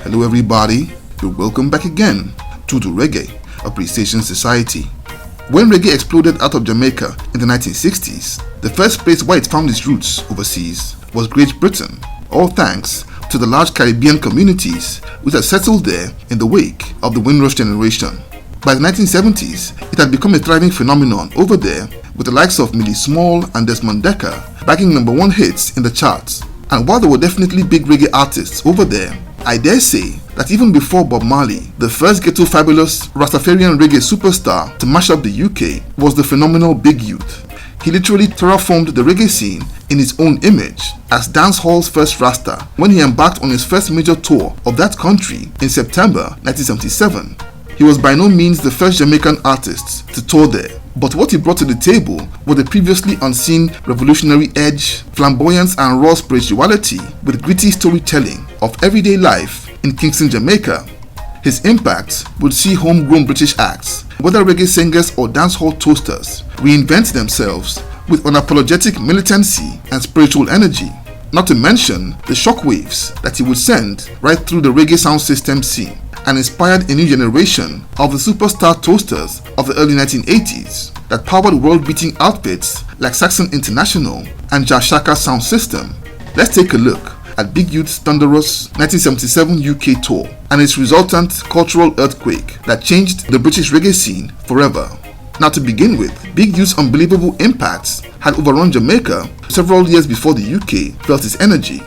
Hello everybody, you're welcome back again to the Reggae Appreciation Society. When reggae exploded out of Jamaica in the 1960s, the first place where it found its roots overseas was Great Britain, all thanks to the large Caribbean communities which had settled there in the wake of the Windrush generation. By the 1970s, it had become a thriving phenomenon over there, with the likes of Millie Small and Desmond Dekker bagging #1 hits in the charts. And while there were definitely big reggae artists over there, I dare say that even before Bob Marley, the first ghetto fabulous Rastafarian reggae superstar to mash up the UK was the phenomenal Big Youth. He literally terraformed the reggae scene in his own image as dancehall's first Rasta when he embarked on his first major tour of that country in September 1977. He was by no means the first Jamaican artist to tour there, but what he brought to the table was a previously unseen revolutionary edge, flamboyance and raw spirituality with gritty storytelling of everyday life in Kingston, Jamaica. His impact would see homegrown British acts, whether reggae singers or dancehall toasters, reinvent themselves with unapologetic militancy and spiritual energy, not to mention the shockwaves that he would send right through the reggae sound system scene, and inspired a new generation of the superstar toasters of the early 1980s that powered world-beating outfits like Saxon International and Jashaka Sound System. Let's take a look at Big Youth's Thunderous 1977 UK tour and its resultant cultural earthquake that changed the British reggae scene forever. Now, to begin with, Big Youth's unbelievable impacts had overrun Jamaica several years before the UK felt its energy.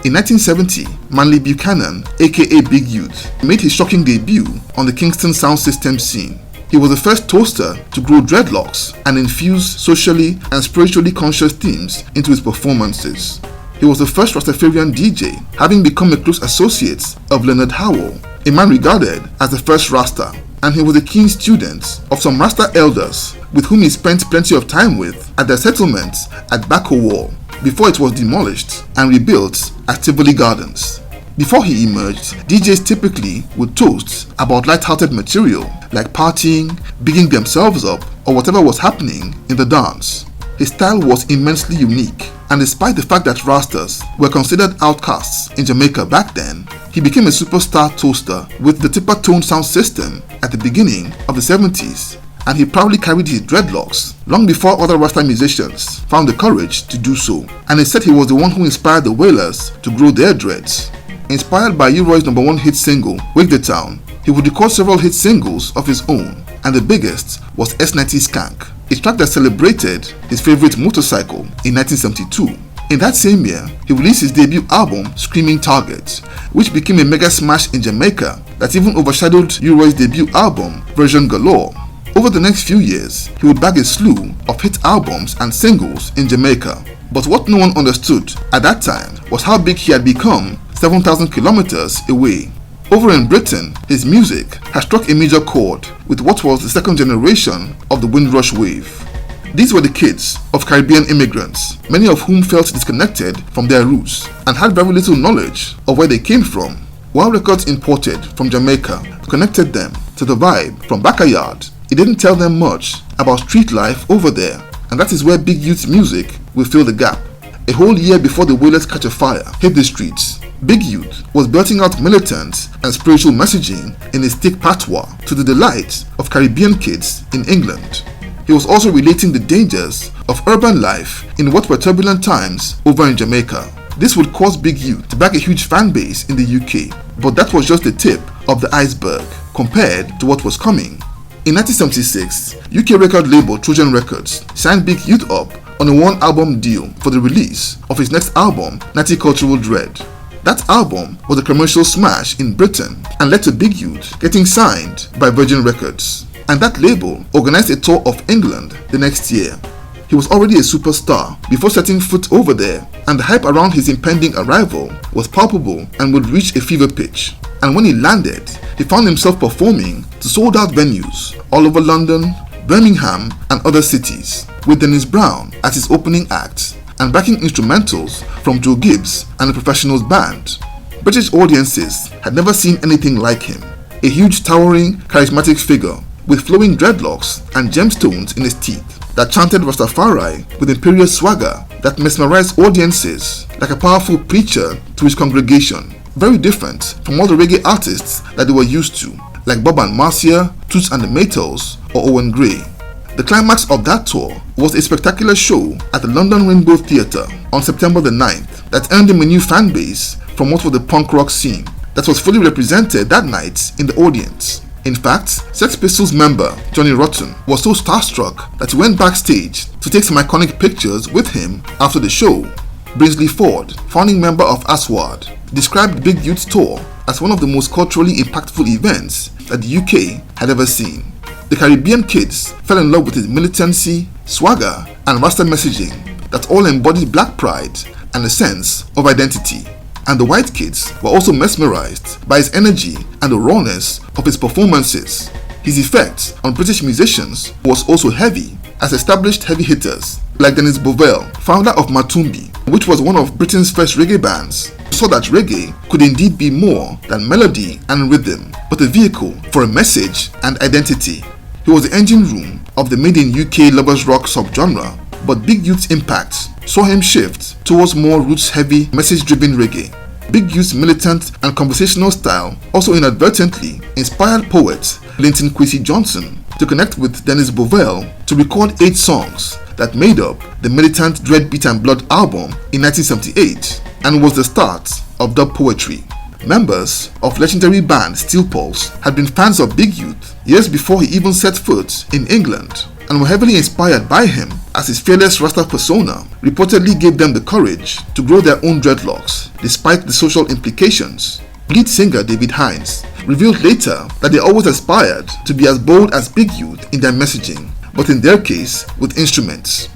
In 1970, Manley Buchanan, aka Big Youth, made his shocking debut on the Kingston sound system scene. He was the first toaster to grow dreadlocks and infuse socially and spiritually conscious themes into his performances. He was the first Rastafarian DJ, having become a close associate of Leonard Howell, a man regarded as the first Rasta, and he was a keen student of some Rasta elders with whom he spent plenty of time with at their settlement at Bacco Wall, before it was demolished and rebuilt as Tivoli Gardens. Before he emerged, DJs typically would toast about light-hearted material like partying, bigging themselves up, or whatever was happening in the dance. His style was immensely unique, and despite the fact that Rastas were considered outcasts in Jamaica back then, he became a superstar toaster with the Tipper Tone sound system at the beginning of the 70s, and he proudly carried his dreadlocks long before other Rasta musicians found the courage to do so, and he said he was the one who inspired the Wailers to grow their dreads. Inspired by U-Roy's #1 hit single, Wake the Town, he would record several hit singles of his own, and the biggest was S90 Skank, a track that celebrated his favorite motorcycle in 1972. In that same year, he released his debut album, Screaming Target, which became a mega smash in Jamaica that even overshadowed U-Roy's debut album, Version Galore. Over the next few years, he would bag a slew of hit albums and singles in Jamaica. But what no one understood at that time was how big he had become 7,000 kilometers away. Over in Britain, his music had struck a major chord with what was the second generation of the Windrush wave. These were the kids of Caribbean immigrants, many of whom felt disconnected from their roots and had very little knowledge of where they came from. While records imported from Jamaica connected them to the vibe from Backyard, it didn't tell them much about street life over there, and that is where Big Youth's music will fill the gap. A whole year before the Wailers Catch a Fire hit the streets, Big Youth was belting out militant and spiritual messaging in his thick patois to the delight of Caribbean kids in England. He was also relating the dangers of urban life in what were turbulent times over in Jamaica. This would cause Big Youth to bag a huge fan base in the UK, but that was just the tip of the iceberg compared to what was coming. In 1976, UK record label Trojan Records signed Big Youth up on a one-album deal for the release of his next album, Natty Cultural Dread. That album was a commercial smash in Britain and led to Big Youth getting signed by Virgin Records, and that label organized a tour of England the next year. He was already a superstar before setting foot over there, and the hype around his impending arrival was palpable and would reach a fever pitch. And when he landed, he found himself performing to sold-out venues all over London, Birmingham and other cities, with Dennis Brown as his opening act and backing instrumentals from Joe Gibbs and the Professionals Band. British audiences had never seen anything like him, a huge, towering, charismatic figure with flowing dreadlocks and gemstones in his teeth that chanted Rastafari with imperious swagger that mesmerized audiences like a powerful preacher to his congregation. very different from all the reggae artists that they were used to, like Bob and Marcia, Toots and the Maytals, or Owen Gray. The climax of that tour was a spectacular show at the London Rainbow Theatre on September the 9th that earned him a new fan base from what was the punk rock scene that was fully represented that night in the audience. In fact, Sex Pistols member Johnny Rotten was so starstruck that he went backstage to take some iconic pictures with him after the show. Brinsley Ford, founding member of Aswad, described Big Youth's tour as one of the most culturally impactful events that the UK had ever seen. The Caribbean kids fell in love with his militancy, swagger, and Rasta messaging that all embodied black pride and a sense of identity. And the white kids were also mesmerized by his energy and the rawness of his performances. His effect on British musicians was also heavy, as established heavy hitters like Dennis Bovell, founder of Matumbi, which was one of Britain's first reggae bands, saw that reggae could indeed be more than melody and rhythm, but a vehicle for a message and identity. He was the engine room of the made in UK lovers rock subgenre, but Big Youth's impact saw him shift towards more roots-heavy, message-driven reggae. Big Youth's militant and conversational style also inadvertently inspired poet Linton Kwesi Johnson to connect with Dennis Bovell to record 8 songs that made up the militant Dread Beat and Blood album in 1978 and was the start of dub poetry. Members of legendary band Steel Pulse had been fans of Big Youth years before he even set foot in England, and were heavily inspired by him, as his fearless Rasta persona reportedly gave them the courage to grow their own dreadlocks despite the social implications. Lead singer David Hines revealed later that they always aspired to be as bold as Big Youth in their messaging, but in their case with instruments.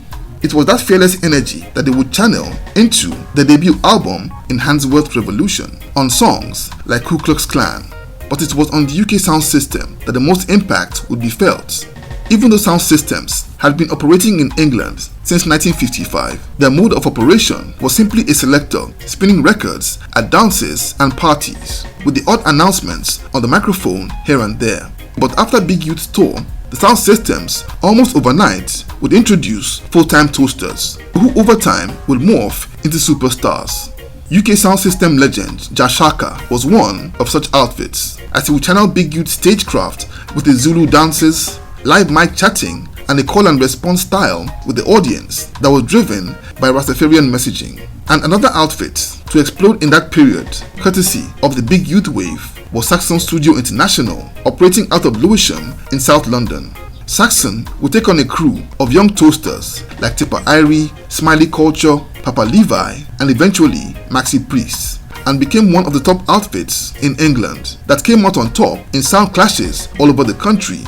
It was that fearless energy that they would channel into the debut album in Handsworth Revolution on songs like Ku Klux Klan. But it was on the UK sound system that the most impact would be felt. Even though sound systems had been operating in England since 1955, their mode of operation was simply a selector spinning records at dances and parties, with the odd announcements on the microphone here and there. But after Big Youth's tour, the sound systems almost overnight would introduce full-time toasters, who over time would morph into superstars. UK sound system legend Jashaka was one of such outfits, as he would channel Big Youth's stagecraft with his Zulu dances, live mic chatting, and a call and response style with the audience that was driven by Rastafarian messaging. And another outfit to explode in that period, courtesy of the Big Youth wave, was Saxon Studio International, operating out of Lewisham in South London. Saxon would take on a crew of young toasters like Tipper Irie, Smiley Culture, Papa Levi, and eventually Maxi Priest, and became one of the top outfits in England that came out on top in sound clashes all over the country.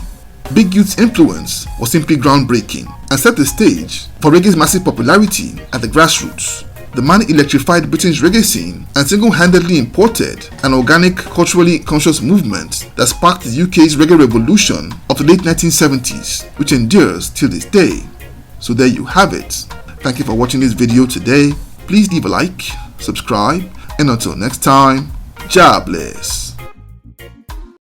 Big Youth's influence was simply groundbreaking and set the stage for reggae's massive popularity at the grassroots. The man electrified Britain's reggae scene and single-handedly imported an organic, culturally conscious movement that sparked the UK's reggae revolution of the late 1970s, which endures till this day. So there you have it. Thank you for watching this video today. Please leave a like, subscribe, and until next time, Jah bless.